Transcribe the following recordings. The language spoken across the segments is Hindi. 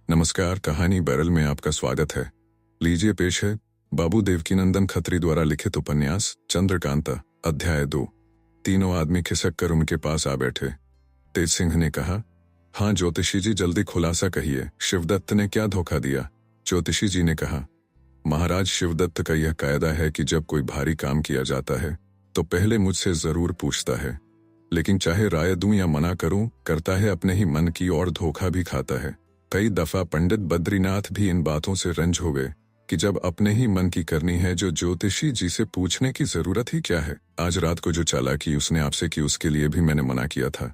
नमस्कार, कहानी बैरल में आपका स्वागत है। लीजिए पेश है बाबू देवकीनंदन खत्री द्वारा लिखित उपन्यास चंद्रकांता, अध्याय 2। तीनों आदमी खिसक कर उनके पास आ बैठे। तेज सिंह ने कहा, हाँ ज्योतिषी जी, जल्दी खुलासा कहिए, शिवदत्त ने क्या धोखा दिया? ज्योतिषी जी ने कहा, महाराज, शिवदत्त का यह कायदा है कि जब कोई भारी काम किया जाता है तो पहले मुझसे जरूर पूछता है, लेकिन चाहे राय दूं या मना करूं, करता है अपने ही मन की और धोखा भी खाता है। कई दफा पंडित बद्रीनाथ भी इन बातों से रंज हो गए कि जब अपने ही मन की करनी है जो ज्योतिषी जी से पूछने की जरूरत ही क्या है। आज रात को जो चालाकी उसने आपसे की उसके लिए भी मैंने मना किया था,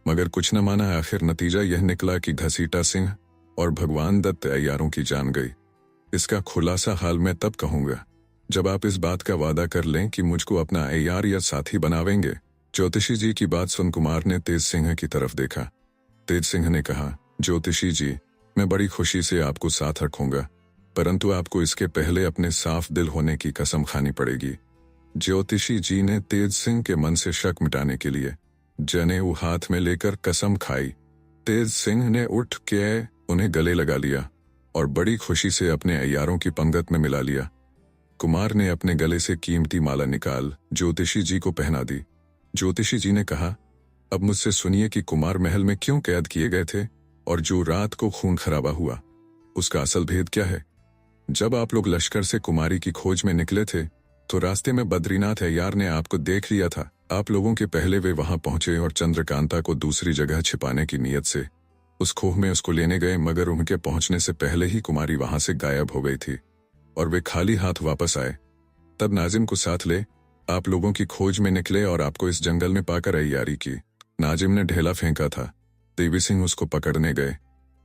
मगर कुछ न माना। आखिर नतीजा यह निकला कि घसीटा सिंह और भगवान दत्त अय्यारों की जान गई। इसका खुलासा हाल मैं तब कहूंगा जब आप इस बात का वादा कर लें कि मुझको अपना अय्यार या साथी बनावेंगे। ज्योतिषी जी की बात सुन कुमार ने तेज सिंह की तरफ देखा। तेज सिंह ने कहा, ज्योतिषी जी, मैं बड़ी खुशी से आपको साथ रखूंगा, परंतु आपको इसके पहले अपने साफ दिल होने की कसम खानी पड़ेगी। ज्योतिषी जी ने तेज सिंह के मन से शक मिटाने के लिए जनेऊ हाथ में लेकर कसम खाई। तेज सिंह ने उठ के उन्हें गले लगा लिया और बड़ी खुशी से अपने अय्यारों की पंगत में मिला लिया। कुमार ने अपने गले से कीमती माला निकाल ज्योतिषी जी को पहना दी। ज्योतिषी जी ने कहा, अब मुझसे सुनिए कि कुमार महल में क्यों कैद किए गए थे और जो रात को खून खराबा हुआ उसका असल भेद क्या है। जब आप लोग लश्कर से कुमारी की खोज में निकले थे तो रास्ते में बद्रीनाथ अय्यार ने आपको देख लिया था। आप लोगों के पहले वे वहां पहुंचे और चंद्रकांता को दूसरी जगह छिपाने की नीयत से उस खोह में उसको लेने गए, मगर उनके पहुंचने से पहले ही कुमारी वहां से गायब हो गई थी और वे खाली हाथ वापस आए। तब नाजिम को साथ ले आप लोगों की खोज में निकले और आपको इस जंगल में पाकर अय्यारी की। नाजिम ने ढेला फेंका था, देवी सिंह उसको पकड़ने गए।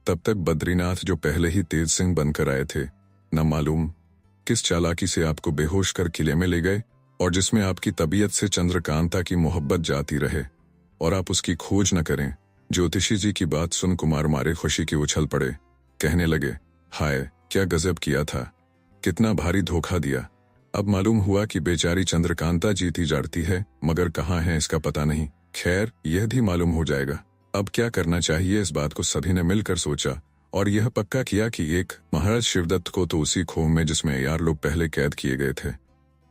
तब तक बद्रीनाथ, जो पहले ही तेज सिंह बनकर आए थे, न मालूम किस चालाकी से आपको बेहोश कर किले में ले गए और जिसमें आपकी तबीयत से चंद्रकांता की मोहब्बत जाती रहे और आप उसकी खोज न करें। ज्योतिषी जी की बात सुन कुमार मारे खुशी की उछल पड़े, कहने लगे, हाय क्या गजब किया था, कितना भारी धोखा दिया। अब मालूम हुआ कि बेचारी चंद्रकांता जीती जागती है, मगर कहाँ है इसका पता नहीं। खैर, यह भी मालूम हो जाएगा। अब क्या करना चाहिए, इस बात को सभी ने मिलकर सोचा और यह पक्का किया कि एक महाराज शिवदत्त को तो उसी खोह में जिसमें अय्यार लोग पहले कैद किए गए थे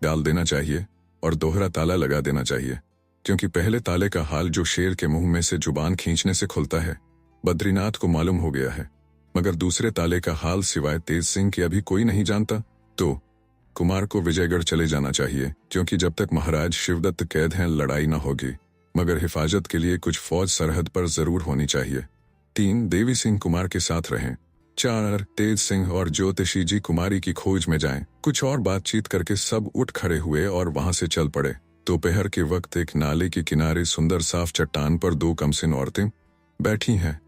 डाल देना चाहिए और दोहरा ताला लगा देना चाहिए, क्योंकि पहले ताले का हाल जो शेर के मुंह में से जुबान खींचने से खुलता है, बद्रीनाथ को मालूम हो गया है, मगर दूसरे ताले का हाल सिवाय तेज सिंह के अभी कोई नहीं जानता। तो कुमार को विजयगढ़ चले जाना चाहिए, क्योंकि जब तक महाराज शिवदत्त कैद हैं लड़ाई न होगी, मगर हिफाजत के लिए कुछ फौज सरहद पर जरूर होनी चाहिए। 3 देवी सिंह कुमार के साथ रहें। 4 तेज सिंह और ज्योतिषी जी कुमारी की खोज में जाएं। कुछ और बातचीत करके सब उठ खड़े हुए और वहां से चल पड़े। दोपहर के वक्त एक नाले के किनारे सुंदर साफ चट्टान पर 2 कमसिन औरतें बैठी हैं।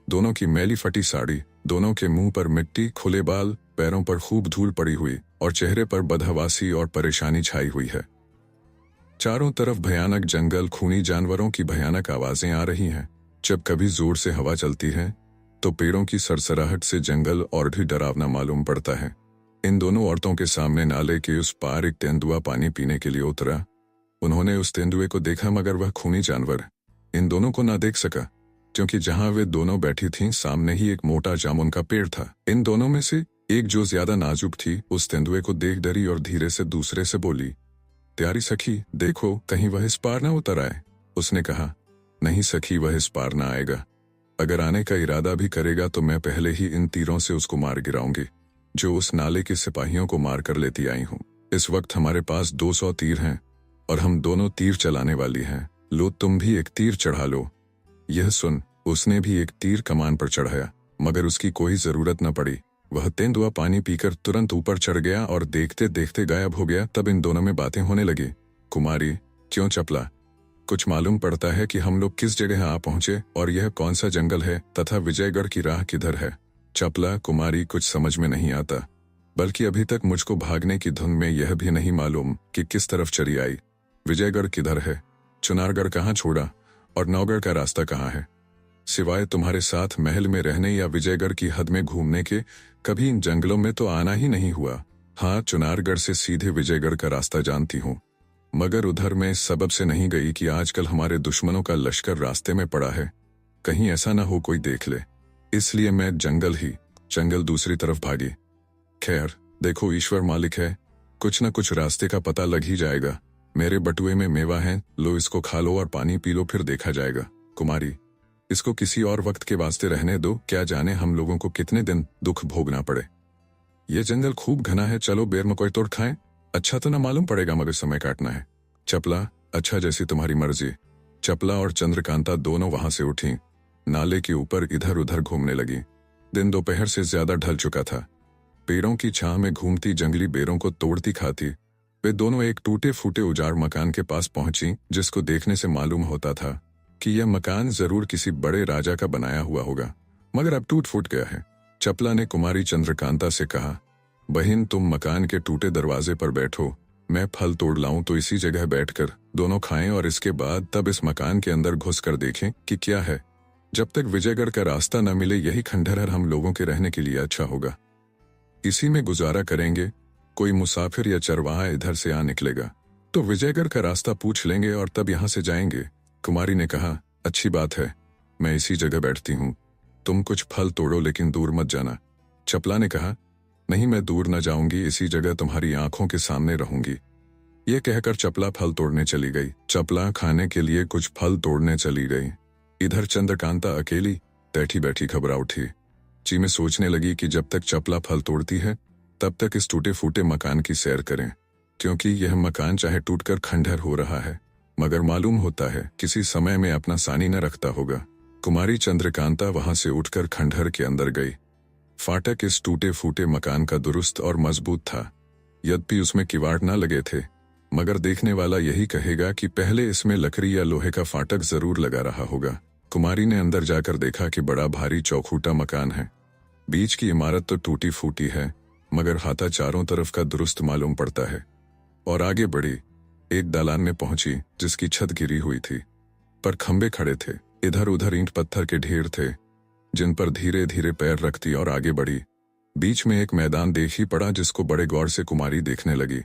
दोनों की मैली फटी साड़ी, दोनों के मुंह पर मिट्टी, खुले बाल, पैरों पर खूब धूल पड़ी हुई और चेहरे पर बदहवासी और परेशानी छाई हुई है। चारों तरफ भयानक जंगल, खूनी जानवरों की भयानक आवाजें आ रही हैं। जब कभी जोर से हवा चलती है तो पेड़ों की सरसराहट से जंगल और भी डरावना मालूम पड़ता है। इन दोनों औरतों के सामने नाले के उस पार एक तेंदुआ पानी पीने के लिए उतरा। उन्होंने उस तेंदुए को देखा, मगर वह खूनी जानवर इन दोनों को ना देख सका, क्योंकि जहां वे दोनों बैठी थीं सामने ही एक मोटा जामुन का पेड़ था। इन दोनों में से एक, जो ज्यादा नाजुक थी, उस तेंदुए को देख डरी और धीरे से दूसरे से बोली, प्यारी सखी, देखो कहीं वह इस पार ना उतर आए। उसने कहा, नहीं सखी, वह इस पार ना आएगा। अगर आने का इरादा भी करेगा तो मैं पहले ही इन तीरों से उसको मार गिराऊंगी, जो उस नाले के सिपाहियों को मार कर लेती आई हूँ। इस वक्त हमारे पास 200 तीर हैं और हम दोनों तीर चलाने वाली हैं। लो, तुम भी एक तीर चढ़ा लो। यह सुन उसने भी एक तीर कमान पर चढ़ाया, मगर उसकी कोई जरूरत न पड़ी। वह तेंदुआ पानी पीकर तुरंत ऊपर चढ़ गया और देखते देखते गायब हो गया। तब इन दोनों में बातें होने लगी। कुमारी, क्यों चपला, कुछ मालूम पड़ता है कि हम लोग किस जगह आ पहुंचे और यह कौन सा जंगल है तथा विजयगढ़ की राह किधर है? चपला कुमारी, कुछ समझ में नहीं आता, बल्कि अभी तक मुझको भागने की धुन में यह भी नहीं मालूम कि किस तरफ चली आई। विजयगढ़ किधर है, चुनारगढ़ कहाँ छोड़ा और नौगढ़ का रास्ता कहाँ है? सिवाय तुम्हारे साथ महल में रहने या विजयगढ़ की हद में घूमने के कभी इन जंगलों में तो आना ही नहीं हुआ। हाँ, चुनारगढ़ से सीधे विजयगढ़ का रास्ता जानती हूँ, मगर उधर मैं इस सबब से नहीं गई कि आजकल हमारे दुश्मनों का लश्कर रास्ते में पड़ा है, कहीं ऐसा ना हो कोई देख ले, इसलिए मैं जंगल ही जंगल दूसरी तरफ भागी। खैर, देखो ईश्वर मालिक है, कुछ न कुछ रास्ते का पता लग ही जाएगा। मेरे बटुए में मेवा है, लो इसको खा लो और पानी पी लो, फिर देखा जाएगा। कुमारी, इसको किसी और वक्त के वास्ते रहने दो, क्या जाने हम लोगों को कितने दिन दुख भोगना पड़े। ये जंगल खूब घना है, चलो बेर मकोई तोड़ खाएं, अच्छा तो ना मालूम पड़ेगा मगर समय काटना है। चपला, अच्छा जैसी तुम्हारी मर्जी। चपला और चंद्रकांता दोनों वहां से उठी, नाले के ऊपर इधर उधर घूमने लगी। दिन दोपहर से ज्यादा ढल चुका था। पेड़ों की छां में घूमती जंगली बेरों को तोड़ती खाती वे दोनों एक टूटे फूटे उजाड़ मकान के पास पहुंची, जिसको देखने से मालूम होता था कि यह मकान जरूर किसी बड़े राजा का बनाया हुआ होगा, मगर अब टूट फूट गया है। चपला ने कुमारी चंद्रकांता से कहा, बहन तुम मकान के टूटे दरवाजे पर बैठो, मैं फल तोड़ लाऊं तो इसी जगह बैठकर दोनों खाएं और इसके बाद तब इस मकान के अंदर घुस कर देखें कि क्या है। जब तक विजयगढ़ का रास्ता न मिले यही खंडहर हम लोगों के रहने के लिए अच्छा होगा, इसी में गुजारा करेंगे। कोई मुसाफिर या चरवाहा इधर से आ निकलेगा तो विजयगढ़ का रास्ता पूछ लेंगे और तब यहाँ से जाएंगे। कुमारी ने कहा, अच्छी बात है, मैं इसी जगह बैठती हूँ, तुम कुछ फल तोड़ो लेकिन दूर मत जाना। चपला ने कहा, नहीं मैं दूर न जाऊंगी, इसी जगह तुम्हारी आंखों के सामने रहूंगी। ये कहकर चपला फल तोड़ने चली गई। चपला खाने के लिए कुछ फल तोड़ने चली गई। इधर चंद्रकांता अकेली बैठी बैठी घबरा उठी। जी में सोचने लगी कि जब तक चपला फल तोड़ती है तब तक इस टूटे फूटे मकान की सैर करें, क्योंकि यह मकान चाहे टूटकर खंडहर हो रहा है मगर मालूम होता है किसी समय में अपना सानी न रखता होगा। कुमारी चंद्रकांता वहां से उठकर खंडहर के अंदर गई। फाटक इस टूटे फूटे मकान का दुरुस्त और मजबूत था, यद्यपि उसमें किवाड़ न लगे थे, मगर देखने वाला यही कहेगा कि पहले इसमें लकड़ी या लोहे का फाटक जरूर लगा रहा होगा। कुमारी ने अंदर जाकर देखा कि बड़ा भारी चौखूटा मकान है। बीच की इमारत तो टूटी फूटी है मगर हाथा चारों तरफ का दुरुस्त मालूम पड़ता है। और आगे बढ़ी, एक दालान में पहुंची जिसकी छत गिरी हुई थी, पर खंबे खड़े थे। इधर उधर ईंट पत्थर के ढेर थे जिन पर धीरे धीरे पैर रखती और आगे बढ़ी। बीच में एक मैदान देख ही पड़ा जिसको बड़े गौर से कुमारी देखने लगी।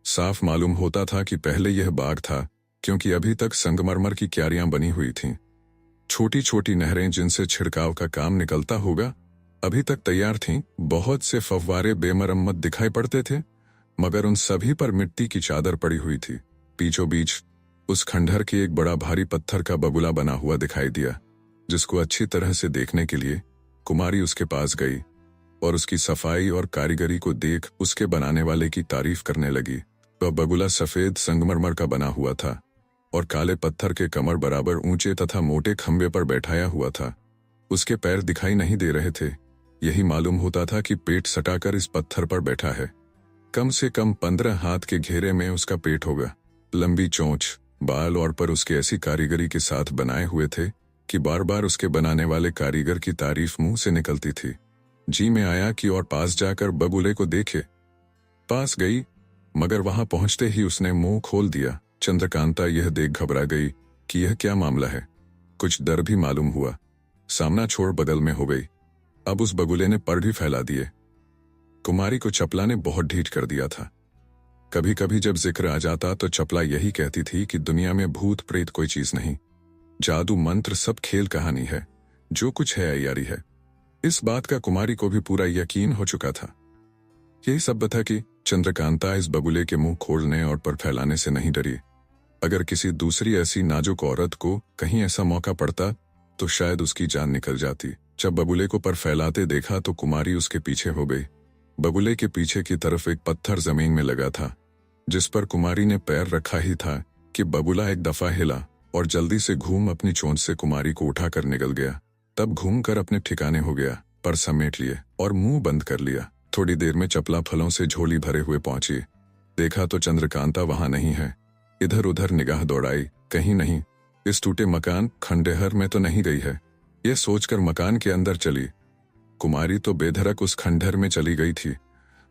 साफ मालूम होता था कि पहले यह बाग था, क्योंकि अभी तक संगमरमर की क्यारियां बनी हुई थीं। छोटी छोटी नहरें जिनसे छिड़काव का काम निकलता होगा अभी तक तैयार थीं। बहुत से फव्वारे बेमरम्मत दिखाई पड़ते थे मगर उन सभी पर मिट्टी की चादर पड़ी हुई थी। बीचों बीच उस खंडहर के एक बड़ा भारी पत्थर का बगुला बना हुआ दिखाई दिया, जिसको अच्छी तरह से देखने के लिए कुमारी उसके पास गई और उसकी सफाई और कारीगरी को देख उसके बनाने वाले की तारीफ करने लगी। वह बगुला सफेद संगमरमर का बना हुआ था और काले पत्थर के कमर बराबर ऊंचे तथा मोटे खंबे पर बैठाया हुआ था। उसके पैर दिखाई नहीं दे रहे थे, यही मालूम होता था कि पेट सटाकर इस पत्थर पर बैठा है। कम से कम 15 हाथ के घेरे में उसका पेट होगा। लंबी चोंच, बाल और पर उसके ऐसी कारीगरी के साथ बनाए हुए थे कि बार बार उसके बनाने वाले कारीगर की तारीफ मुंह से निकलती थी। जी में आया कि और पास जाकर बगुले को देखे। पास गई मगर वहां पहुंचते ही उसने मुंह खोल दिया। चंद्रकांता यह देख घबरा गई कि यह क्या मामला है। कुछ डर भी मालूम हुआ। सामना छोड़ बगल में हो गई। अब उस बगुले ने पर भी फैला दिए। कुमारी को चपला ने बहुत ढीठ कर दिया था। कभी कभी जब जिक्र आ जाता तो चपला यही कहती थी कि दुनिया में भूत प्रेत कोई चीज नहीं, जादू मंत्र सब खेल कहानी है, जो कुछ है अय्यारी है। इस बात का कुमारी को भी पूरा यकीन हो चुका था। यही सब बता कि चंद्रकांता इस बगुले के मुंह खोलने और पर फैलाने से नहीं डरी। अगर किसी दूसरी ऐसी नाजुक औरत को कहीं ऐसा मौका पड़ता तो शायद उसकी जान निकल जाती। जब बगुले को पर फैलाते देखा तो कुमारी उसके पीछे हो गई। बगुले के पीछे की तरफ एक पत्थर जमीन में लगा था, जिस पर कुमारी ने पैर रखा ही था कि बगुला एक दफा हिला और जल्दी से घूम अपनी चोंच से कुमारी को उठाकर निकल गया। तब घूमकर अपने ठिकाने हो गया, पर समेट लिए और मुंह बंद कर लिया। थोड़ी देर में चपला फलों से झोली भरे हुए पहुंची। देखा तो चंद्रकांता वहां नहीं है। इधर उधर निगाह दौड़ाई, कहीं नहीं। इस टूटे मकान खंडहर में तो नहीं गई है, यह सोचकर मकान के अंदर चली। कुमारी तो बेधड़क उस खंडहर में चली गई थी,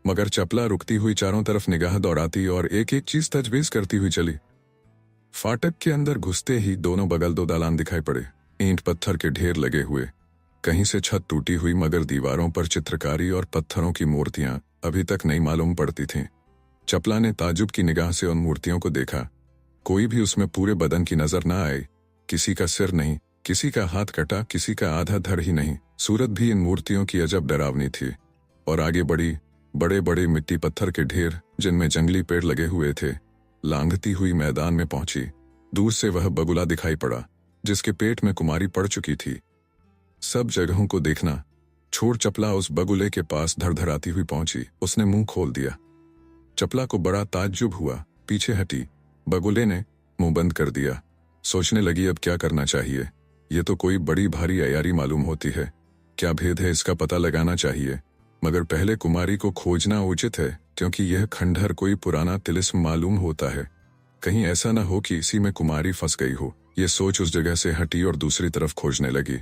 मगर चपला रुकती हुई चारों तरफ निगाह दौड़ाती और एक एक चीज तजवीज करती हुई चली। फाटक के अंदर घुसते ही दोनों बगल दो दालान दिखाई पड़े, ईंट पत्थर के ढेर लगे हुए। कहीं से छत टूटी हुई मगर दीवारों पर चित्रकारी और पत्थरों की मूर्तियां अभी तक नहीं मालूम पड़ती थीं। चपला ने ताजुब की निगाह से उन मूर्तियों को देखा। कोई भी उसमें पूरे बदन की नजर न आई। किसी का सिर नहीं, किसी का हाथ कटा, किसी का आधा धड़ ही नहीं, सूरत भी इन मूर्तियों की अजब डरावनी थी। और आगे बढ़ी, बड़े बड़े मिट्टी पत्थर के ढेर जिनमें जंगली पेड़ लगे हुए थे। लांघती हुई मैदान में पहुंची। दूर से वह बगुला दिखाई पड़ा जिसके पेट में कुमारी पड़ चुकी थी। सब जगहों को देखना छोड़ चपला उस बगुले के पास धड़धड़ाती हुई पहुंची। उसने मुंह खोल दिया। चपला को बड़ा ताज्जुब हुआ, पीछे हटी। बगुले ने मुंह बंद कर दिया। सोचने लगी अब क्या करना चाहिए। ये तो कोई बड़ी भारी अयारी मालूम होती है। क्या भेद है इसका पता लगाना चाहिए, मगर पहले कुमारी को खोजना उचित है क्योंकि यह खंडहर कोई पुराना तिलिस्म मालूम होता है। कहीं ऐसा न हो कि इसी में कुमारी फंस गई हो। ये सोच उस जगह से हटी और दूसरी तरफ खोजने लगी।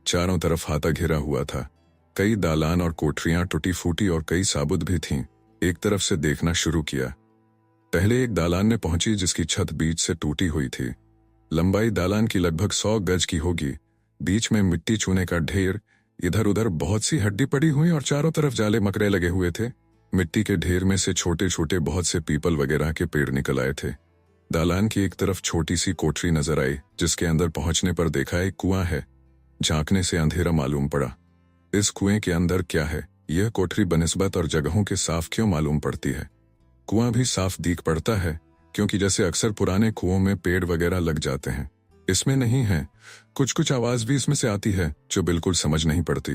चारों तरफ हाथा घिरा हुआ था। कई दालान और कोठरियां टूटी फूटी और कई साबुत भी थीं। एक तरफ से देखना शुरू किया। पहले एक दालान में पहुंची जिसकी छत बीच से टूटी हुई थी। लंबाई दालान की लगभग 100 गज की होगी। बीच में मिट्टी चूने का ढेर, इधर उधर बहुत सी हड्डी पड़ी हुई और चारों तरफ जाले मकरे लगे हुए थे। मिट्टी के ढेर में से छोटे छोटे बहुत से पीपल वगैरह के पेड़ निकल आए थे। दालान की एक तरफ छोटी सी कोठरी नजर आई जिसके अंदर पहुंचने पर देखा एक कुआं है। झांकने से अंधेरा मालूम पड़ा। इस कुएं के अंदर क्या है यह कोठरी बनिस्बत और जगहों के साफ क्यों मालूम पड़ती है। कुआं भी साफ दिख पड़ता है क्योंकि जैसे अक्सर पुराने कुओं में पेड़ वगैरह लग जाते हैं। इसमें नहीं है। कुछ कुछ आवाज भी इसमें से आती है जो बिल्कुल समझ नहीं पड़ती।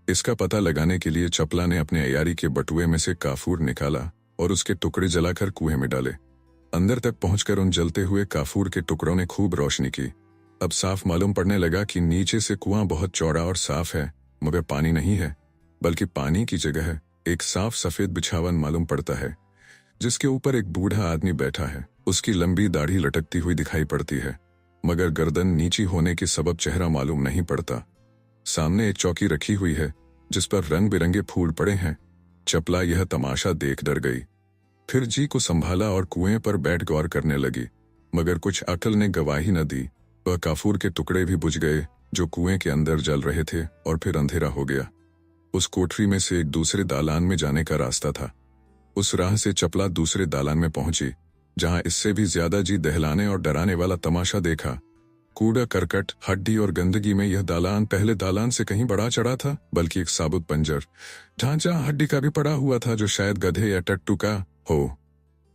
इसका पता लगाने के लिए चपला ने अपने अयारी के बटुए में से काफूर निकाला और उसके टुकड़े जलाकर कुएं में डाले। अंदर तक पहुंचकर उन जलते हुए काफूर के टुकड़ों ने खूब रोशनी की। अब साफ मालूम पड़ने लगा कि नीचे से कुआं बहुत चौड़ा और साफ है, मगर पानी नहीं है, बल्कि पानी की जगह एक साफ सफेद बिछावन मालूम पड़ता है जिसके ऊपर एक बूढ़ा आदमी बैठा है। उसकी लंबी दाढ़ी लटकती हुई दिखाई पड़ती है, मगर गर्दन नीची होने के सबब चेहरा मालूम नहीं पड़ता। सामने एक चौकी रखी हुई है जिस पर रंग बिरंगे फूल पड़े हैं। चपला यह तमाशा देख डर गई। फिर जी को संभाला और कुएं पर बैठ गौर करने लगी, मगर कुछ अकल ने गवाही न दी। वह काफूर के टुकड़े भी बुझ गए जो कुएं के अंदर जल रहे थे और फिर अंधेरा हो गया। उस कोठरी में से एक दूसरे दालान में जाने का रास्ता था। उस राह से चपला दूसरे दालान में पहुंची जहां इससे भी ज्यादा जी दहलाने और डराने वाला तमाशा देखा। कूड़ा करकट, हड्डी और गंदगी में यह दालान पहले दालान से कहीं बढ़ा चढ़ा था, बल्कि एक साबुत पंजर ढांचा हड्डी का भी पड़ा हुआ था जो शायद गधे या टट्टू का हो।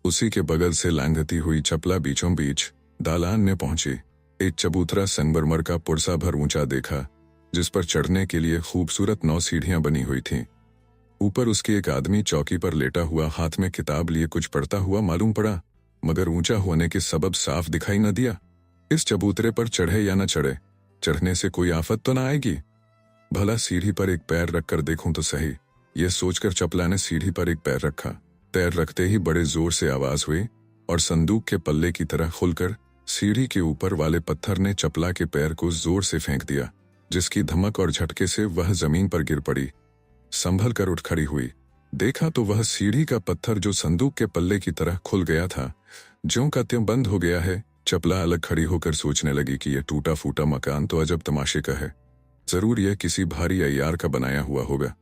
उसी के बगल से लांघती हुई चपला बीचों बीच दालान में पहुंची। एक चबूतरा संगमरमर का पुरसा भर ऊंचा देखा जिस पर चढ़ने के लिए खूबसूरत 9 सीढ़ियां बनी हुई थीं। ऊपर उसके एक आदमी चौकी पर लेटा हुआ हाथ में किताब लिए कुछ पढ़ता हुआ मालूम पड़ा, मगर ऊंचा होने के सबब साफ दिखाई न दिया। इस चबूतरे पर चढ़े या न चढ़े, चढ़ने से कोई आफत तो न आएगी। भला सीढ़ी पर एक पैर रखकर देखूं तो सही, यह सोचकर चपला ने सीढ़ी पर एक पैर रखा। पैर रखते ही बड़े जोर से आवाज हुई और संदूक के पल्ले की तरह खुलकर सीढ़ी के ऊपर वाले पत्थर ने चपला के पैर को जोर से फेंक दिया, जिसकी धमक और झटके से वह जमीन पर गिर पड़ी। संभल कर उठ खड़ी हुई, देखा तो वह सीढ़ी का पत्थर जो संदूक के पल्ले की तरह खुल गया था, ज्यों का त्यों बंद हो गया है। चपला अलग खड़ी होकर सोचने लगी कि यह टूटा फूटा मकान तो अजब तमाशे का है। जरूर यह किसी भारी अय्यार का बनाया हुआ होगा।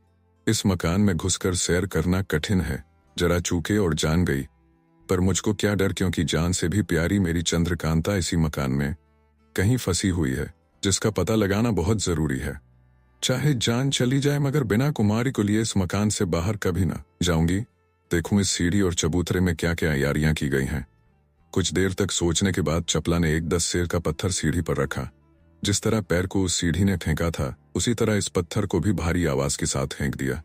इस मकान में घुसकर सैर करना कठिन है। जरा चूके और जान गई, पर मुझको क्या डर, क्योंकि जान से भी प्यारी मेरी चंद्रकांता इसी मकान में कहीं फंसी हुई है, जिसका पता लगाना बहुत जरूरी है। चाहे जान चली जाए, मगर बिना कुमारी को लिए इस मकान से बाहर कभी ना जाऊंगी। देखूं इस सीढ़ी और चबूतरे में क्या क्या यारियां की गई हैं। कुछ देर तक सोचने के बाद चपला ने एक 10 सेर का पत्थर सीढ़ी पर रखा। जिस तरह पैर को उस सीढ़ी ने फेंका था, उसी तरह इस पत्थर को भी भारी आवाज के साथ फेंक दिया।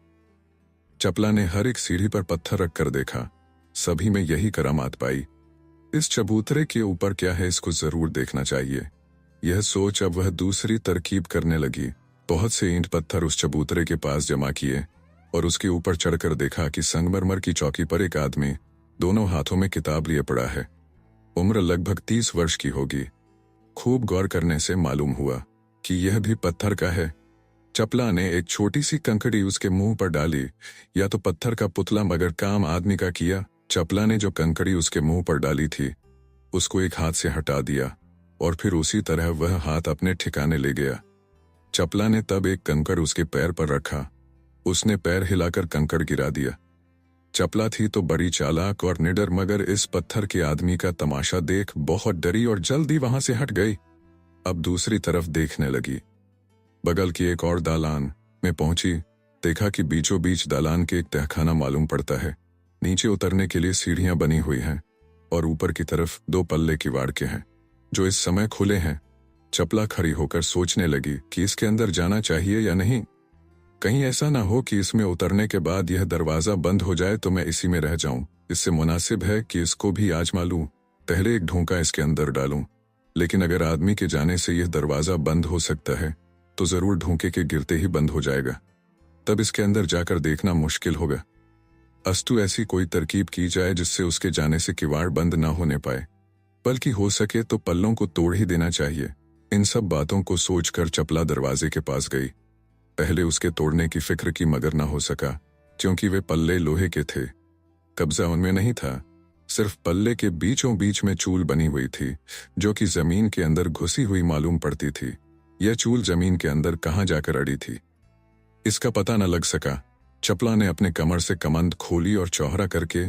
चपला ने हर एक सीढ़ी पर पत्थर रखकर देखा, सभी में यही करामात पाई। इस चबूतरे के ऊपर क्या है, इसको जरूर देखना चाहिए। यह सोच अब वह दूसरी तरकीब करने लगी। बहुत से ईंट पत्थर उस चबूतरे के पास जमा किए और उसके ऊपर चढ़कर देखा कि संगमरमर की चौकी पर एक आदमी दोनों हाथों में किताब लिए पड़ा है। उम्र लगभग 30 वर्ष की होगी। खूब गौर करने से मालूम हुआ कि यह भी पत्थर का है। चपला ने एक छोटी सी कंकड़ी उसके मुंह पर डाली। या तो पत्थर का पुतला, मगर काम आदमी का किया। चपला ने जो कंकड़ी उसके मुंह पर डाली थी, उसको एक हाथ से हटा दिया और फिर उसी तरह वह हाथ अपने ठिकाने ले गया। चपला ने तब एक कंकड़ उसके पैर पर रखा। उसने पैर हिलाकर कंकड़ गिरा दिया। चपला थी तो बड़ी चालाक और निडर, मगर इस पत्थर के आदमी का तमाशा देख बहुत डरी और जल्दी वहां से हट गई। अब दूसरी तरफ देखने लगी। बगल की एक और दालान में पहुंची, देखा कि बीचों बीच दालान के एक तहखाना मालूम पड़ता है। नीचे उतरने के लिए सीढ़ियां बनी हुई हैं और ऊपर की तरफ 2 पल्ले किवाड़ के हैं जो इस समय खुले हैं। चपला खड़ी होकर सोचने लगी कि इसके अंदर जाना चाहिए या नहीं। कहीं ऐसा ना हो कि इसमें उतरने के बाद यह दरवाजा बंद हो जाए तो मैं इसी में रह जाऊं। इससे मुनासिब है कि इसको भी आजमा लूं, पहले एक ढोंका इसके अंदर डालूं। लेकिन अगर आदमी के जाने से यह दरवाजा बंद हो सकता है तो जरूर ढोंके के गिरते ही बंद हो जाएगा। तब इसके अंदर जाकर देखना मुश्किल होगा। अस्तु ऐसी कोई तरकीब की जाए जिससे उसके जाने से किवाड़ बंद ना होने पाए, बल्कि हो सके तो पल्लों को तोड़ ही देना चाहिए। इन सब बातों को सोचकर चपला दरवाजे के पास गई। पहले उसके तोड़ने की फिक्र की मगर ना हो सका, क्योंकि वे पल्ले लोहे के थे। कब्जा उनमें नहीं था, सिर्फ पल्ले के बीचों बीच में चूल बनी हुई थी जो कि जमीन के अंदर घुसी हुई मालूम पड़ती थी। यह चूल जमीन के अंदर कहाँ जाकर अड़ी थी, इसका पता न लग सका। चपला ने अपने कमर से कमंद खोली और चौहरा करके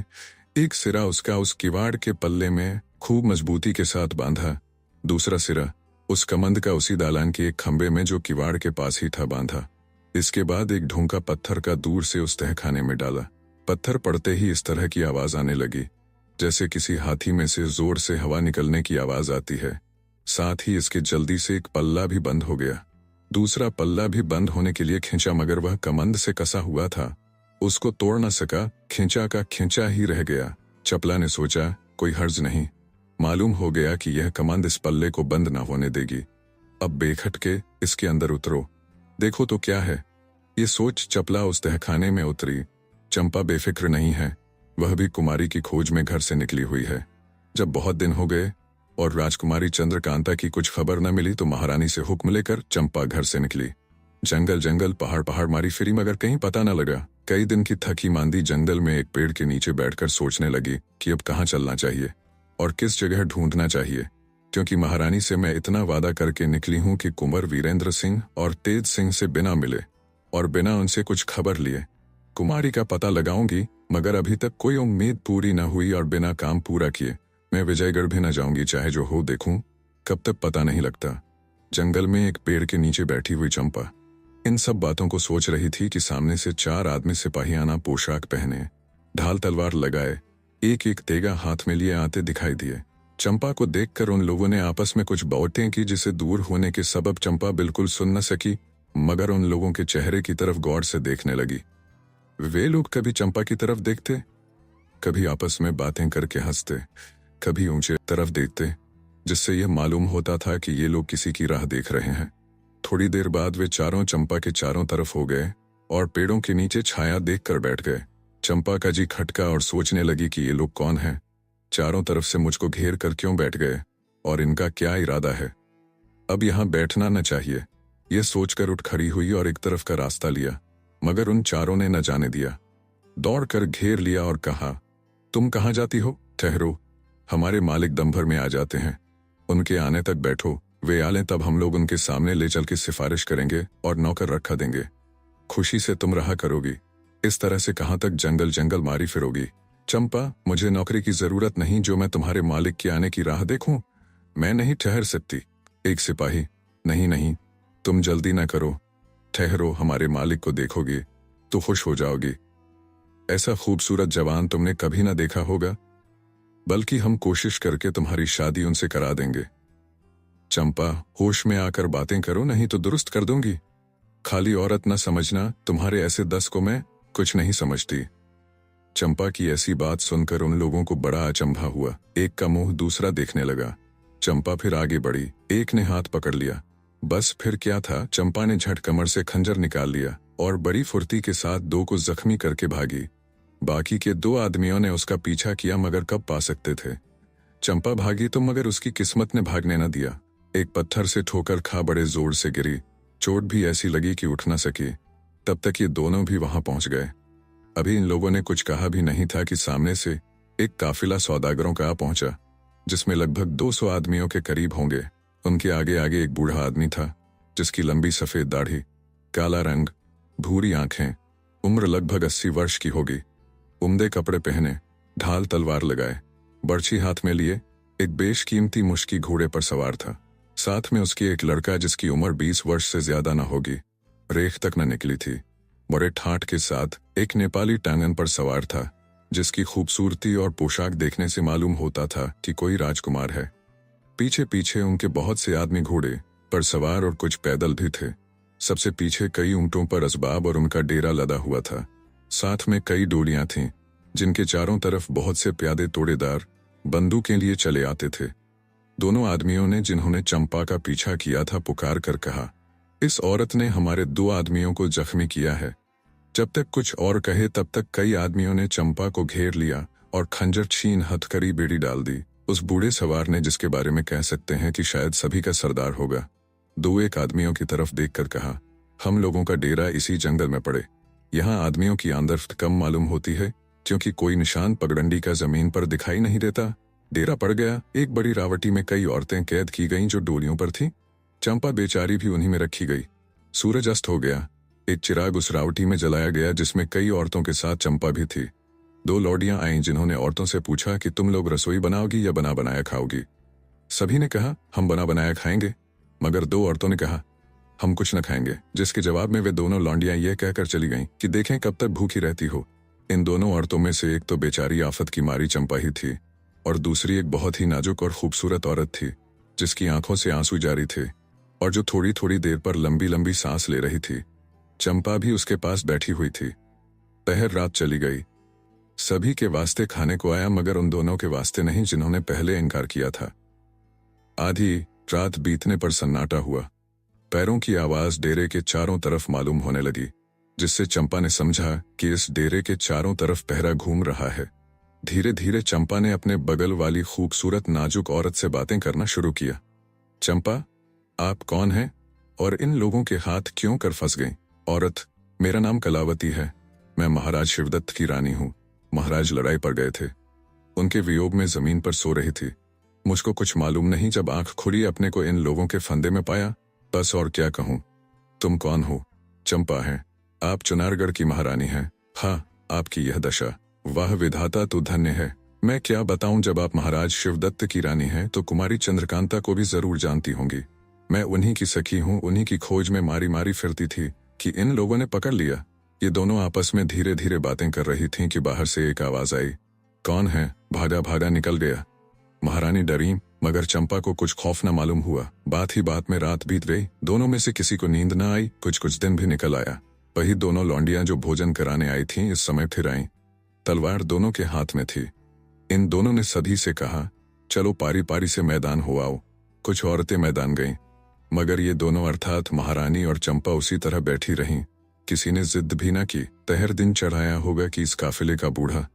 एक सिरा उसका उस किवाड़ के पल्ले में खूब मजबूती के साथ बांधा, दूसरा सिरा उस कमंद का उसी दालान के एक खंबे में जो किवाड़ के पास ही था बांधा। इसके बाद एक ढोंका पत्थर का दूर से उस तहखाने में डाला। पत्थर पड़ते ही इस तरह की आवाज आने लगी जैसे किसी हाथी में से जोर से हवा निकलने की आवाज आती है। साथ ही इसके जल्दी से एक पल्ला भी बंद हो गया। दूसरा पल्ला भी बंद होने के लिए खींचा, मगर वह कमंद से कसा हुआ था, उसको तोड़ न सका, खींचा का खींचा ही रह गया। चपला ने सोचा कोई हर्ज नहीं, मालूम हो गया कि यह कमंद इस पल्ले को बंद न होने देगी। अब बेखटके इसके अंदर उतरो, देखो तो क्या है। ये सोच चपला उस तहखाने में उतरी। चंपा बेफिक्र नहीं है, वह भी कुमारी की खोज में घर से निकली हुई है। जब बहुत दिन हो गए और राजकुमारी चंद्रकांता की कुछ खबर न मिली तो महारानी से हुक्म लेकर चंपा घर से निकली। जंगल जंगल पहाड़ पहाड़ मारी फिरी, मगर कहीं पता न लगा। कई दिन की थकी मांदी जंगल में एक पेड़ के नीचे बैठकर सोचने लगी कि अब कहाँ चलना चाहिए और किस जगह ढूंढना चाहिए, क्योंकि महारानी से मैं इतना वादा करके निकली हूं कि कुंवर वीरेंद्र सिंह और तेज सिंह से बिना मिले और बिना उनसे कुछ खबर लिए कुमारी का पता लगाऊंगी, मगर अभी तक कोई उम्मीद पूरी न हुई और बिना काम पूरा किए मैं विजयगढ़ भी न जाऊंगी, चाहे जो हो देखूं, कब तक पता नहीं लगता। जंगल में एक पेड़ के नीचे बैठी हुई चंपा इन सब बातों को सोच रही थी कि सामने से 4 आदमी सिपाहियाना पोशाक पहने, ढाल तलवार लगाए, एक एक तेगा हाथ में लिए आते दिखाई दिए। चंपा को देखकर उन लोगों ने आपस में कुछ बातें की जिसे दूर होने के सबब चंपा बिल्कुल सुन न सकी, मगर उन लोगों के चेहरे की तरफ गौर से देखने लगी। वे लोग कभी चंपा की तरफ देखते, कभी आपस में बातें करके हंसते, कभी ऊंचे तरफ देखते, जिससे यह मालूम होता था कि ये लोग किसी की राह देख रहे हैं। थोड़ी देर बाद वे चारों चंपा के चारों तरफ हो गए और पेड़ों के नीचे छाया देखकर बैठ गए। चंपा का जी खटका और सोचने लगी कि ये लोग कौन हैं, चारों तरफ से मुझको घेर कर क्यों बैठ गए और इनका क्या इरादा है। अब यहाँ बैठना न चाहिए, ये सोचकर उठ खड़ी हुई और एक तरफ का रास्ता लिया, मगर उन चारों ने न जाने दिया। दौड़कर घेर लिया और कहा, तुम कहाँ जाती हो? ठहरो, हमारे मालिक दमभर में आ जाते हैं, उनके आने तक बैठो। वे आ लें तब हम लोग उनके सामने ले चल के सिफारिश करेंगे और नौकर रखा देंगे। खुशी से तुम रहा करोगी, इस तरह से कहाँ तक जंगल जंगल मारी फिरोगी? चंपा, मुझे नौकरी की जरूरत नहीं जो मैं तुम्हारे मालिक के आने की राह देखूं। मैं नहीं ठहर सकती। एक सिपाही, नहीं नहीं, तुम जल्दी ना करो, ठहरो, हमारे मालिक को देखोगी तो खुश हो जाओगी। ऐसा खूबसूरत जवान तुमने कभी ना देखा होगा, बल्कि हम कोशिश करके तुम्हारी शादी उनसे करा देंगे। चंपा, होश में आकर बातें करो, नहीं तो दुरुस्त कर दूंगी। खाली औरत न समझना, तुम्हारे ऐसे 10 को मैं कुछ नहीं समझती। चंपा की ऐसी बात सुनकर उन लोगों को बड़ा अचंभा हुआ। एक का मुंह दूसरा देखने लगा। चंपा फिर आगे बढ़ी, एक ने हाथ पकड़ लिया। बस फिर क्या था, चंपा ने झट कमर से खंजर निकाल लिया और बड़ी फुर्ती के साथ 2 को जख्मी करके भागी। बाकी के 2 आदमियों ने उसका पीछा किया, मगर कब पा सकते थे। चंपा भागी तो मगर उसकी किस्मत ने भागने न दिया। एक पत्थर से ठोकर खा बड़े जोर से गिरी, चोट भी ऐसी लगी कि उठ न सकी। तब तक ये दोनों भी वहां पहुंच गए। अभी इन लोगों ने कुछ कहा भी नहीं था कि सामने से एक काफिला सौदागरों का आ पहुंचा, जिसमें लगभग 200 आदमियों के करीब होंगे। उनके आगे आगे एक बूढ़ा आदमी था, जिसकी लंबी सफेद दाढ़ी, काला रंग, भूरी आंखें, उम्र लगभग 80 वर्ष की होगी, उम्दे कपड़े पहने, ढाल तलवार लगाए, बर्छी हाथ में लिए, एक बेशकीमती मुश्की घोड़े पर सवार था। साथ में उसकी एक लड़का जिसकी उम्र 20 वर्ष से ज्यादा न होगी, रेख तक न निकली थी। बड़े ठाठ के साथ एक नेपाली टांगन पर सवार था, जिसकी खूबसूरती और पोशाक देखने से मालूम होता था कि कोई राजकुमार है। पीछे पीछे उनके बहुत से आदमी घोड़े पर सवार और कुछ पैदल भी थे। सबसे पीछे कई ऊंटों पर असबाब और उनका डेरा लदा हुआ था। साथ में कई डोलियां थीं, जिनके चारों तरफ बहुत से प्यादे तोड़ेदार बंदूकें लिए चले आते थे। दोनों आदमियों ने जिन्होंने चंपा का पीछा किया था पुकार कर कहा, इस औरत ने हमारे 2 आदमियों को जख्मी किया है। जब तक कुछ और कहे तब तक कई आदमियों ने चंपा को घेर लिया और खंजर छीन हथकड़ी बेड़ी डाल दी। उस बूढ़े सवार ने, जिसके बारे में कह सकते हैं कि शायद सभी का सरदार होगा, 2-1 आदमियों की तरफ देखकर कहा, हम लोगों का डेरा इसी जंगल में पड़े। यहाँ आदमियों की आमदरफ्त कम मालूम होती है, क्योंकि कोई निशान पगडंडी का जमीन पर दिखाई नहीं देता। डेरा पड़ गया। एक बड़ी रावटी में कई औरतें कैद की गईं जो डोलियों पर थीं। चंपा बेचारी भी उन्हीं में रखी गई। सूरज अस्त हो गया। एक चिराग उस रावटी में जलाया गया जिसमें कई औरतों के साथ चंपा भी थी। 2 लौडियां आईं जिन्होंने औरतों से पूछा कि तुम लोग रसोई बनाओगी या बना बनाया खाओगी। सभी ने कहा हम बना बनाया खाएंगे, मगर 2 औरतों ने कहा हम कुछ न खाएंगे, जिसके जवाब में वे दोनों लौंडियां ये कहकर चली गईं कि देखें कब तक भूखी रहती हो। इन दोनों औरतों में से एक तो बेचारी आफत की मारी चंपा ही थी और दूसरी एक बहुत ही नाजुक और खूबसूरत औरत थी, जिसकी आंखों से आंसू जारी थे और जो थोड़ी थोड़ी देर पर लंबी लंबी सांस ले रही थी। चंपा भी उसके पास बैठी हुई थी। पहर रात चली गई। सभी के वास्ते खाने को आया, मगर उन दोनों के वास्ते नहीं जिन्होंने पहले इनकार किया था। आधी रात बीतने पर सन्नाटा हुआ। पैरों की आवाज डेरे के चारों तरफ मालूम होने लगी, जिससे चंपा ने समझा कि इस डेरे के चारों तरफ पहरा घूम रहा है। धीरे धीरे चंपा ने अपने बगल वाली खूबसूरत नाजुक औरत से बातें करना शुरू किया। चंपा, आप कौन हैं और इन लोगों के हाथ क्यों कर फंस गईं? औरत, मेरा नाम कलावती है। मैं महाराज शिवदत्त की रानी हूँ। महाराज लड़ाई पर गए थे। उनके वियोग में जमीन पर सो रही थी। मुझको कुछ मालूम नहीं, जब आंख खुली अपने को इन लोगों के फंदे में पाया। बस और क्या कहूँ। तुम कौन हो? चंपा है। आप चुनारगढ़ की महारानी हैं। हाँ, आपकी यह दशा, वाह विधाता तो धन्य है। मैं क्या बताऊं, जब आप महाराज शिवदत्त की रानी हैं तो कुमारी चंद्रकांता को भी जरूर जानती होंगी। मैं उन्हीं की सखी हूँ। उन्हीं की खोज में मारी मारी फिरती थी कि इन लोगों ने पकड़ लिया। ये दोनों आपस में धीरे धीरे बातें कर रही थीं कि बाहर से एक आवाज आई, कौन है? भागा भागा निकल गया। महारानी डरी, मगर चंपा को कुछ खौफ न मालूम हुआ। बात ही बात में रात बीत गई। दोनों में से किसी को नींद न आई। कुछ कुछ दिन भी निकल आया। वही दोनों लौंडियां जो भोजन कराने आई थीं इस समय फिर आईं। तलवार दोनों के हाथ में थी। इन दोनों ने सधी से कहा, चलो पारी पारी से मैदान हो आओ। कुछ औरतें मैदान गईं, मगर ये दोनों अर्थात महारानी और चंपा उसी तरह बैठी रहीं। किसी ने जिद भी न की। तहर दिन चढ़ाया होगा कि इस काफिले का बूढ़ा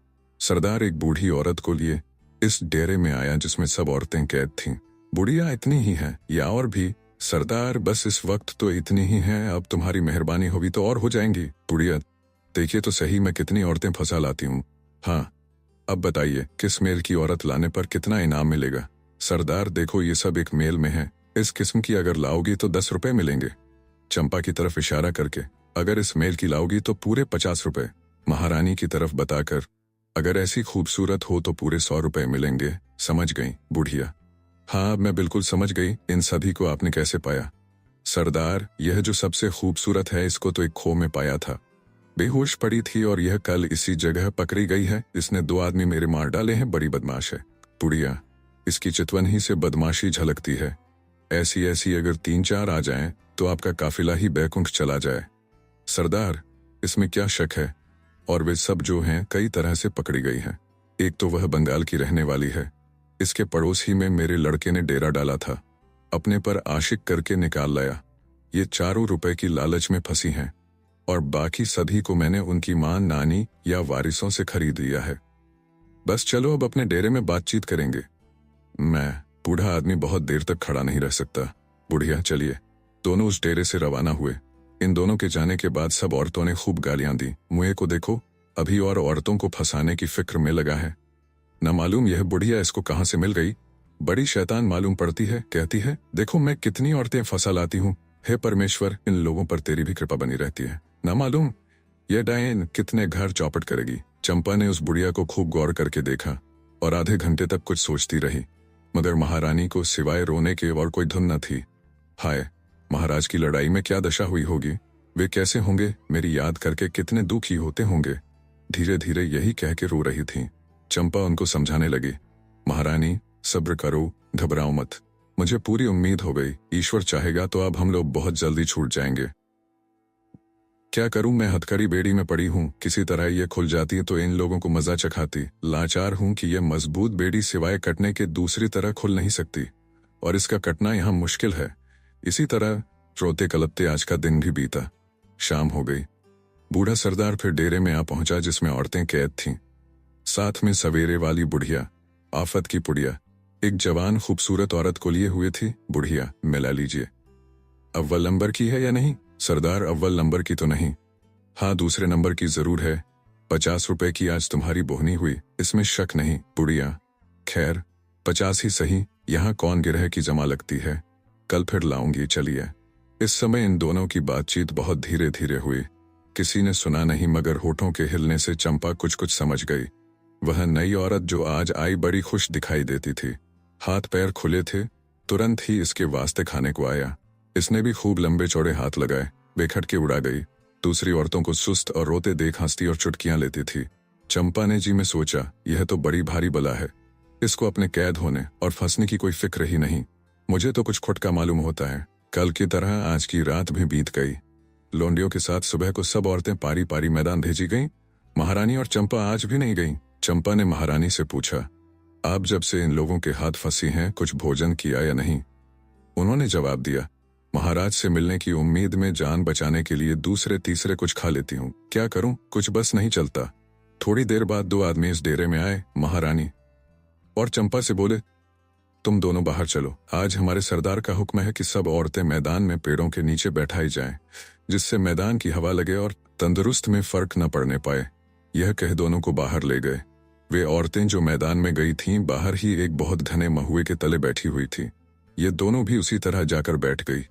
सरदार एक बूढ़ी औरत को लिए इस डेरे में आया जिसमें सब औरतें कैद थीं। बुढ़िया इतनी ही हैं या और भी? सरदार, बस इस वक्त तो इतनी ही हैं। अब तुम्हारी मेहरबानी होगी तो और हो जाएंगी। बुढ़िया, देखिए तो सही मैं कितनी औरतें फंसा लाती हूँ। हाँ, अब बताइए किस मेल की औरत लाने पर कितना इनाम मिलेगा? सरदार, देखो ये सब एक मेल में है। इस किस्म की अगर लाओगी तो 10 रुपए मिलेंगे। चंपा की तरफ इशारा करके, अगर इस मेल की लाओगी तो पूरे 50 रुपए। महारानी की तरफ बताकर, अगर ऐसी खूबसूरत हो तो पूरे 100 रुपए मिलेंगे। समझ गई बुढ़िया? हाँ, मैं बिल्कुल समझ गई। इन सभी को आपने कैसे पाया? सरदार, यह जो सबसे खूबसूरत है इसको तो एक खो में पाया था। बेहोश पड़ी थी और यह कल इसी जगह पकड़ी गई है। इसने 2 आदमी मेरे मार डाले हैं। बड़ी बदमाश है। बुढ़िया, इसकी चितवन ही से बदमाशी झलकती है। ऐसी ऐसी अगर 3-4 आ जाएं तो आपका काफिला ही बैकुंठ चला जाए। सरदार, इसमें क्या शक है? और वे सब जो हैं कई तरह से पकड़ी गई हैं। एक तो वह बंगाल की रहने वाली है। इसके पड़ोस ही में मेरे लड़के ने डेरा डाला था। अपने पर आशिक करके निकाल लाया। ये 4 रुपए की लालच में फंसी हैं और बाकी सभी को मैंने उनकी मां, नानी या वारिसों से खरीद लिया है। बस चलो अब अपने डेरे में बातचीत करेंगे। मैं बूढ़ा आदमी बहुत देर तक खड़ा नहीं रह सकता। बुढ़िया, चलिए। दोनों उस डेरे से रवाना हुए। इन दोनों के जाने के बाद सब औरतों ने खूब गालियां दी। मुए को देखो, अभी और औरतों को फंसाने की फिक्र में लगा है। न मालूम यह बुढ़िया इसको कहां से मिल गई। बड़ी शैतान मालूम पड़ती है। कहती है, देखो मैं कितनी औरतें फंसा लाती हूँ। हे परमेश्वर, इन लोगों पर तेरी भी कृपा बनी रहती है। न मालूम यह डायन कितने घर चौपट करेगी। चंपा ने उस बुढ़िया को खूब गौर करके देखा और आधे घंटे तक कुछ सोचती रही। मगर महारानी को सिवाय रोने के और कोई धुन न थी। हाय, महाराज की लड़ाई में क्या दशा हुई होगी, वे कैसे होंगे, मेरी याद करके कितने दुखी होते होंगे। धीरे धीरे यही कह के रो रही थी। चंपा उनको समझाने लगी, महारानी सब्र करो, घबराओ मत, मुझे पूरी उम्मीद हो गई, ईश्वर चाहेगा तो अब हम लोग बहुत जल्दी छूट जाएंगे। क्या करूं, मैं हथकड़ी बेड़ी में पड़ी हूं, किसी तरह ये खुल जाती तो इन लोगों को मजा चखाती। लाचार हूं कि ये मजबूत बेड़ी सिवाय कटने के दूसरी तरह खुल नहीं सकती, और इसका कटना यहाँ मुश्किल है। इसी तरह रोते कलपते आज का दिन भी बीता। शाम हो गई। बूढ़ा सरदार फिर डेरे में आ पहुंचा जिसमें औरतें कैद थीं। साथ में सवेरे वाली बुढ़िया, आफत की पुड़िया, एक जवान खूबसूरत औरत को लिए हुए थी। बुढ़िया, मिला लीजिए। अव्वल नंबर की है या नहीं? सरदार, अव्वल नंबर की तो नहीं। हाँ, दूसरे नंबर की जरूर है। 50 रुपए की आज तुम्हारी बोहनी हुई, इसमें शक नहीं। बुढ़िया, खैर 50 ही सही, यहाँ कौन गिरह की जमा लगती है, कल फिर लाऊंगी, चलिए। इस समय इन दोनों की बातचीत बहुत धीरे धीरे हुई। किसी ने सुना नहीं, मगर होठों के हिलने से चंपा कुछ कुछ समझ गई। वह नई औरत जो आज आई बड़ी खुश दिखाई देती थी। हाथ पैर खुले थे, तुरंत ही इसके वास्ते खाने को आया। इसने भी खूब लंबे चौड़े हाथ लगाए, बेखट के उड़ा गई। दूसरी औरतों को सुस्त और रोते देख हंसती और चुटकियां लेती थी। चंपा ने जी में सोचा, यह तो बड़ी भारी बला है, इसको अपने कैद होने और फंसने की कोई फिक्र ही नहीं। मुझे तो कुछ खुटका मालूम होता है। कल की तरह आज की रात भी बीत गई। लोंडियों के साथ सुबह को सब औरतें पारी पारी मैदान भेजी गईं। महारानी और चंपा आज भी नहीं गईं। चंपा ने महारानी से पूछा, आप जब से इन लोगों के हाथ फंसी हैं, कुछ भोजन किया या नहीं? उन्होंने जवाब दिया, महाराज से मिलने की उम्मीद में जान बचाने के लिए दूसरे तीसरे कुछ खा लेती हूँ, क्या करूं, कुछ बस नहीं चलता। थोड़ी देर बाद 2 आदमी इस डेरे में आए। महारानी और चंपा से बोले, तुम दोनों बाहर चलो, आज हमारे सरदार का हुक्म है कि सब औरतें मैदान में पेड़ों के नीचे बैठाई जाएं, जिससे मैदान की हवा लगे और तंदुरुस्त में फर्क न पड़ने पाए। यह कह दोनों को बाहर ले गए। वे औरतें जो मैदान में गई थीं, बाहर ही एक बहुत घने महुए के तले बैठी हुई थी। ये दोनों भी उसी तरह जाकर बैठ गई।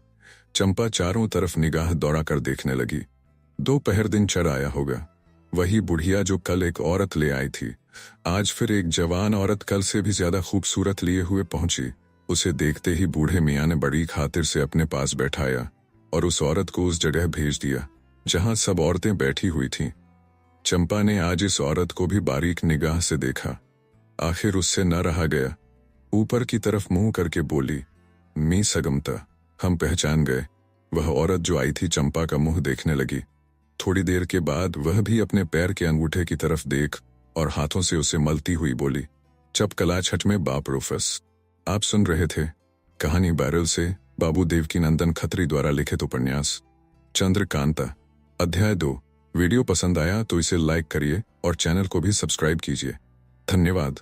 चंपा चारों तरफ निगाह दौड़ा कर देखने लगी। दोपहर दिन चढ़ आया होगा। वही बुढ़िया जो कल एक औरत ले आई थी, आज फिर एक जवान औरत कल से भी ज्यादा खूबसूरत लिए हुए पहुंची। उसे देखते ही बूढ़े मियाँ ने बड़ी खातिर से अपने पास बैठाया और उस औरत को उस जगह भेज दिया जहां सब औरतें बैठी हुई थीं। चंपा ने आज इस औरत को भी बारीक निगाह से देखा। आखिर उससे न रहा गया। ऊपर की तरफ मुंह करके बोली, मी सगमता, हम पहचान गए। वह औरत जो आई थी चंपा का मुंह देखने लगी। थोड़ी देर के बाद वह भी अपने पैर के अंगूठे की तरफ देख और हाथों से उसे मलती हुई बोली, चप कला छठ में बाप रूफस। आप सुन रहे थे कहानी बैरल से बाबू देवकीनंदन खत्री द्वारा लिखित उपन्यास चंद्रकांता, अध्याय 2। वीडियो पसंद आया तो इसे लाइक करिए और चैनल को भी सब्सक्राइब कीजिए। धन्यवाद।